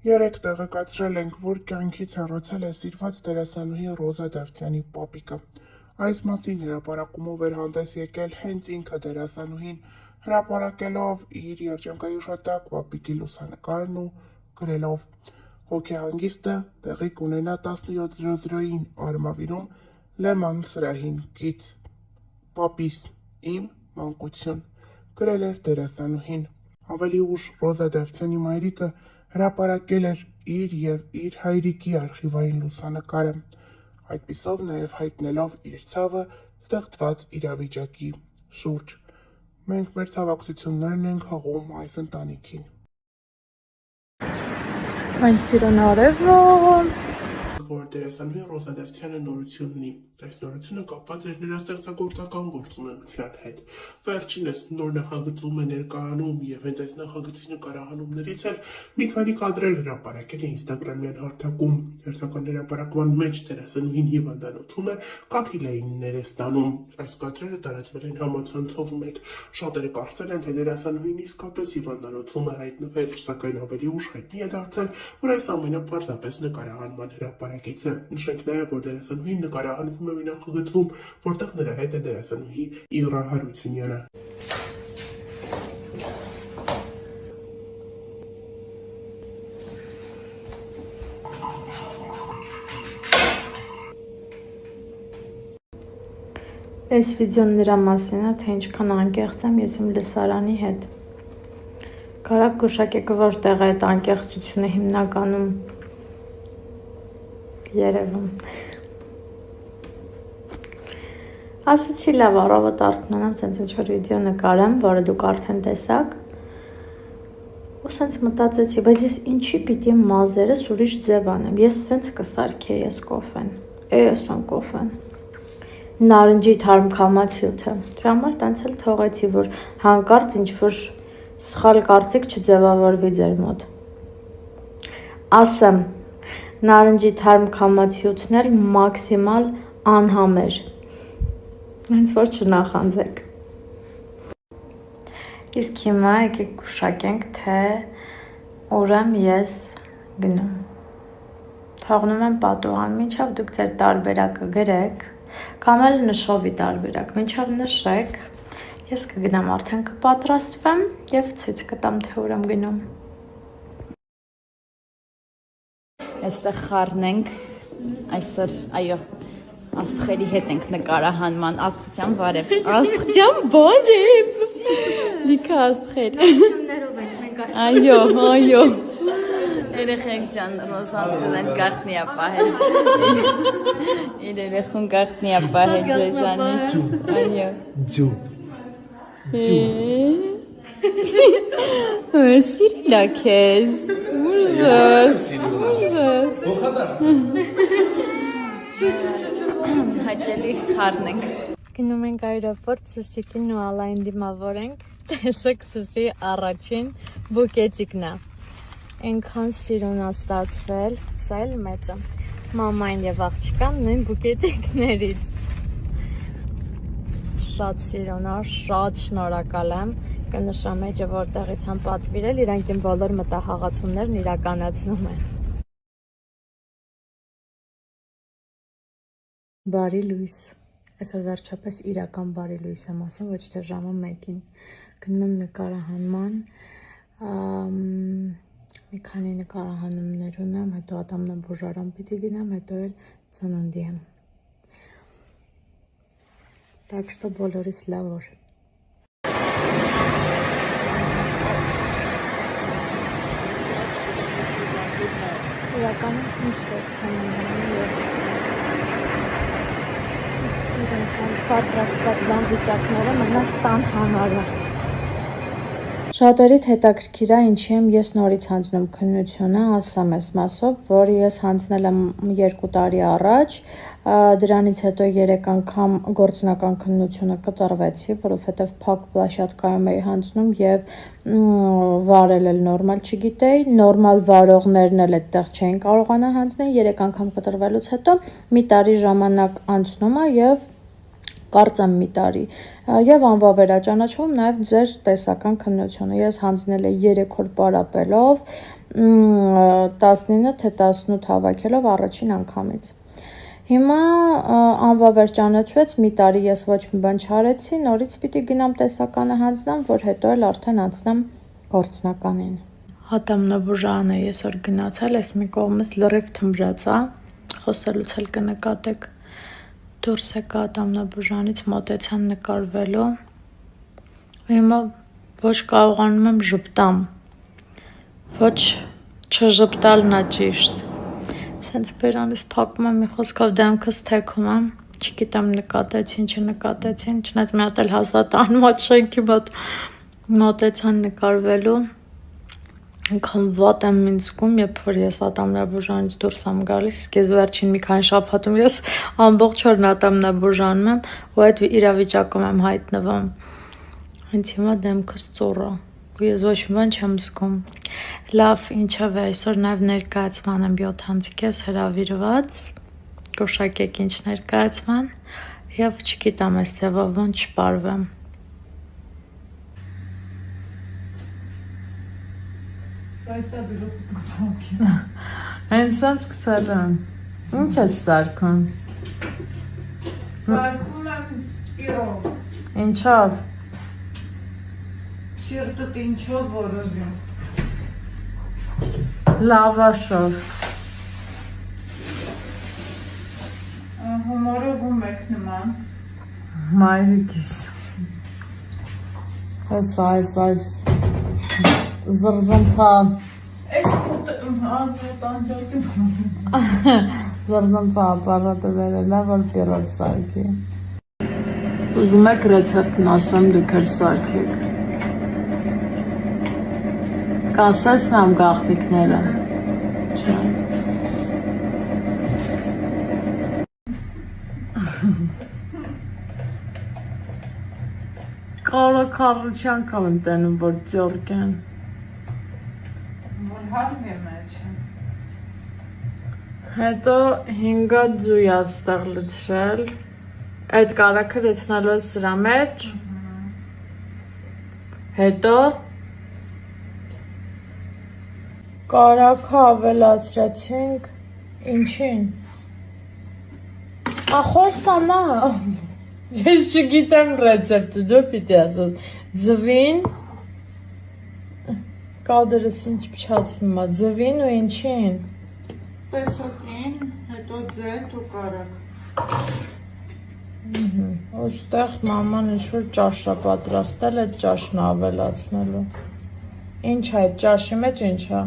Երեկ տեղեկացրել ենք, որ կյանքից հեռացել է սիրված դերասանուհի Ռոզա Դավթյանի պապիկը։ Այս մասին հրապարակումով էր հանդես եկել հենց ինքը դերասանուհին, հրապարակելով իր երջանկայոշատակ պապիկի լուսանկարն ու գրելով. «Հոգեհանգիստը տեղի կունենա 17:00-ին Արմավիրում Լեման սրահին կից։ Պապիս, իմ մանկություն», գրել էր դերասանուհին։ Ավելի ուշ Ռոզա Դավթյանի մայրիկը հրապարակել էր իր և իր հայրիկի արխիվային լուսանկարը, այդպիսով նաև հայտնելով իր ցավը ստեղծված իրավիճակի շուրջ։ Մենք մեր ցավակցություններն ենք հղում այս ընտանիքին։ Այն սիրուն արևոն։ Որ դերասանուհի Ռոզա Դավթյանը նորություն ունի։ Այս նորությունը կապված էր նրա ստեղծագործական գործունեության հետ։ Վերջինս նոր նախագծում է ներկայանում և հենց այս նախագծի նկարահանումներից էլ մի քանի կադրեր հրապարակել է Instagram-յան հարթակում։ Հերթական հրապարակման մեջ դերասանուհին հիվանդանոցում է, կաթիլային է ստանում։ Այս կադրերը տարածվել են համացանցով մեկ։ Շատերը կարծել են, թե դերասանուհին իսկապես հիվանդանոցում է հայտնվել, սակայն ավելի ուշ հայտնի է դարձել, որ այս ամենը պարզապես նկարահանման հրապարակից է։ Նշենք նաև, որ դերասանուհին նկարահանվում է մի նախագծում, որտեղ նրա հետ է դերասանուհի Իռա Հարությունյանը։ Այս վիդեոն նրա մասին է, թե ինչքան անկեղծ եմ ես իմ լսարանի հետ։ Կարակ գուշակեք, որտեղ է այդ անկեղծությունը հիմնականում երևում։ Ասացի լավ, առավոտ արթնանամ, սենց ինչ-որ վիդեո նկարեմ, որը դուք արդեն տեսաք։ Ու սենց մտածեցի, բայց ես ինչի պիտի մազերս ուրիշ ձև անեմ, ես սենց կսարքեի ես կոֆեն, ես ան կոֆեն։ Նարնջի թարմ քամացյութը։ Դրա համար տենց էլ թողեցի, որ հանկարծ ինչ-որ սխալ կարծիք չձևավորվի ձեր մոտ։ Ասեմ, նարնջի թարմ քամացյութն էլ մաքսիմալ անհամեր։ Հենց որ չնախանձեք։ Իսկ հիմա եկեք գուշակենք, թե ուր եմ ես գնում։ Թողնում եմ պատուհան, մինչև դուք ձեր տարբերակը գրեք, կամ էլ նշովի տարբերակ, մինչև նշեք, ես կգնամ արդեն կպատրաստվեմ և ցույց կտամ, թե ուր եմ գնում։ Այստեղ խառն ենք, այսօր, այո, աստղերի հետ ենք նկարահանման, աստղջան բարև, աստղջան բարև, լիքը աստղեր, այո, երեխեք ջան, Ռոզան ձնեց գաղտնի է պահել, իր երեխուն գաղտնի է պահել ձեզանից, այո, սիրիլ է քեզ, ուժս, հաճելի խառն ենք։ Գնում ենք այրոպորտ, Սուսիկին ու Ալային դիմավոր ենք, տեսեք Սուսի առաջին բուկետիկն է։ Այնքան սիրուն է ստացվել, սա էլ մեծը։ Մամային և աղջկան նույն բուկետիկներից։ Շատ սիրուն է, շատ շնորհակալ եմ։ Կնշամ էջը, որտեղից եմ պատվիրել, իրանք իմ բոլոր մտահաղացումներն իրականացնում են։ Բարի լույս։ Այսօր վերջապես իրական բարի լույս եմ ասում, ոչ թե ժամը 1-ին։ Գնում եմ նկարահանման, մի քանի նկարահանումներ ունեմ, հետո ատամնաբուժարան պիտի գնամ, հետո էլ ծննդի եմ։ Так что բոլորիս լավ օր։ Իրականում ինչ տեսք եմ ունենում ես։ Սիրուն սանց պատրաստված բան վիճակները մնաց տան հանարը։ Շատերիդ հետաքրքիր է ինչի եմ ես նորից հանձնում քննությունը, ասեմ այս մասով, որ ես հանձնել եմ 2 տարի առաջ, դրանից հետո 3 անգամ գործնական քննությունը կտրվեցի, որովհետև փակ պլաշատկայում էի հանձնում և վարել էլ նորմալ չգիտեի, նորմալ վարողներն էլ այդտեղ չէին կարողանա հանձնել, 3 անգամ կտրվելուց հետո մի տարի ժամանակ անցնում է և կարծեմ մի տարի, եւ անվավերաճանաչվում նաեւ ձեր տեսական քննությունը։ Ես հանձնել եմ 3 օր պարապելով, 19 թե 18 հավաքելով առաջին անգամից։ Հիմա անվավեր ճանաչվեց, մի տարի ես ոչ մի բան չարեցի, նորից պիտի գնամ տեսականը հանձնամ, որ հետո էլ արդեն անցնեմ գործնականին։ Ատամնաբուժանը այսօր գնացել, այս մի կողմից լրիվ թմրած է, խոսելուց էլ կնկատեք։ Դուրս եկա ատամնաբուժանից, մոտեցան նկարվելու։ Հիմա ոչ կարողանում եմ ժպտամ, ոչ չժպտալն է ճիշտ։ Սենց բերանից փակում եմ, մի խոսքով դեմքս թեքում եմ, չգիտեմ նկատեցին, չնկատեցին, չնայած մի հատ էլ հասա տանմատ շենքի մոտ մոտեցան նկարվելու։ Ինքան վատ եմ ինձ զգում, երբ որ ես ատամնաբուժանից դուրս եմ գալիս, իսկ ես վերջին մի քանի շաբաթում ես ամբողջ օրն ատամնաբուժանում եմ ու այդ իրավիճակում եմ հայտնվում։ Հենց հիմա դեմքս ծուռ է ու ես ոչ մի բան չեմ զգում։ Լավ, ինչով է, այսօր նաև ներկայացման եմ 7-ից հրավիրված, գուշակեք ինչ ներկայացման եւ չգիտեմ այս ձևով ոնց չպարվեմ։ Հենց սենց գցել եմ։ Ինչ ես սարքում։ Սարքում եմ իրոք։ Ինչով։ Սիրտդ ինչով որոզում։ Լավաշով։ Հումորով ու մեկ նման։ Մայրիկիս։ Այս զրզմփա։ Այս տանջակի Զրզմփա ապարատը վերել է, որ պիրոջ սարքի։ Ուզում եք ռեցեպտն ասեմ, դուք էլ սարքեք։ Կասեցնամ գաղտնիքները։ Չէ։ Կարոքարության կամ եմ տենում, որ ձորք են։ Որ հարմ է մեջ։ Հետո 5 ձույ աստեղ լցրել։ Այդ կարակը լցնելու ես սրա մեջ։ Հետո կարակը ավելացրեցինք ինչին։ Խոսամա։ Ես չգիտեմ ռեցեպտը, դու պիտի ասես։ Ձվին կադրս ինչ փչացնում է, ձվին ու ինչին։ Տեսակին, հետո ձետ ու կարակ։ Ոստեղ մաման ինչ-որ ճաշ է պատրաստել, այդ ճաշն է ավելացնելու։ Ինչ է, այդ ճաշի մեջ ինչ է։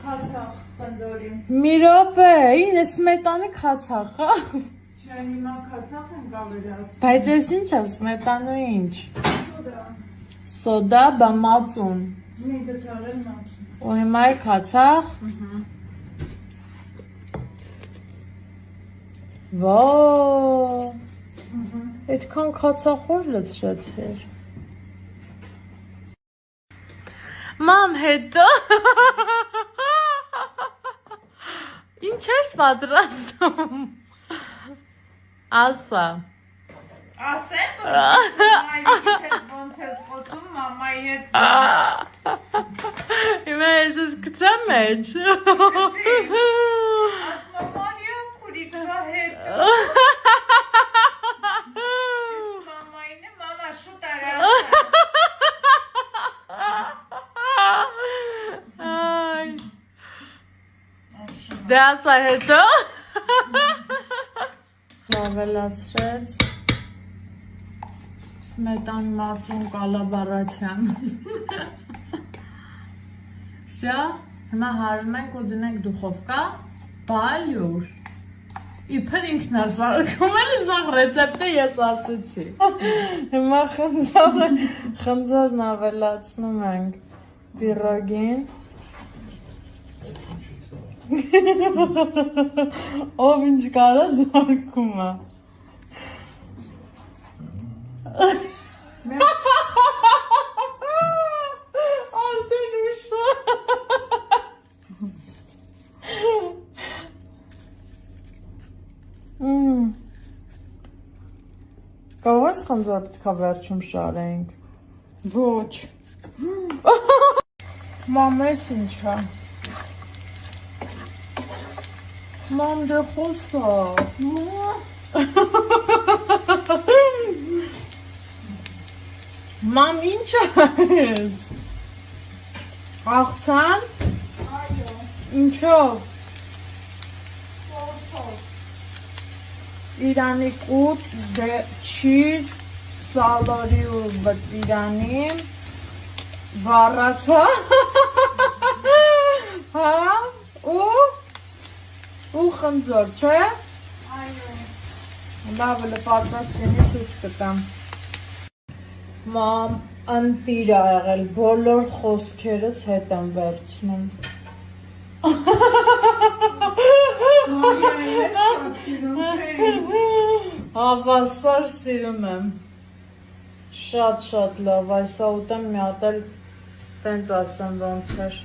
Քացախ տնდորին։ Մի րոպե, ինը սմետանի քացախ է։ Չէ, հիմա քացախ են կավերած։ Բայց ես ինչ է, սմետանու ինչ։ Սոդա։ Սոդա, բա մածուն։ Մի գտարել մածուն։ Ու հիմա է քացախ։ Վաա։ Այդքան քացախոր լցրեցիր։ Մամ, հետո։ Ինչ ես պատրաստում։ Ասա։ Ասեմ, որ մամայի հետ ոնց ես խոսում, մամայի հետ։ Հիմա ես ես գցեմ մեջ։ Ասմա Մարիա քուրիկվա հետ։ Մամային է, մամա շուտ արա։ Ay. Դե ասա հետո։ Ավելացրեց Սմետան մածուն կալաբարացյան։ Սյա, հիմա հարում ենք ու դնենք դուխովկա, բալյուր։ Իբր ինքն է սարքում, էլի սաղ ռեցեպտը ես ասեցի։ Հիմա խնձորն ավելացնում ենք պիրոգին։ Ով ինչ կարա զարկում է։ Արդեն ուշ է։ Այս խնձոր պետք է վերջում շարենք։ Ոչ։ Մամ, ես ինչա։ Մամ, դե խոսա։ Մամ, ինչ ես։ Աղցան։ Այո, Ինչով։ փոփոխ։ Ծիրանի կուտ, չիր, սալորի ու բծիրանի, վառացա, հա, ու խնձոր, չէ։ Այո, Լավ է պատրաստինի ցույց կտամ։ Մամ, ընտիր ա եղել, բոլոր խոսքերս հետ եմ վերցնում։ Հավասար սիրում եմ։ Շատ լավ, այսա ուտեմ մի հատ էլ տենց ասեմ ոնց էր։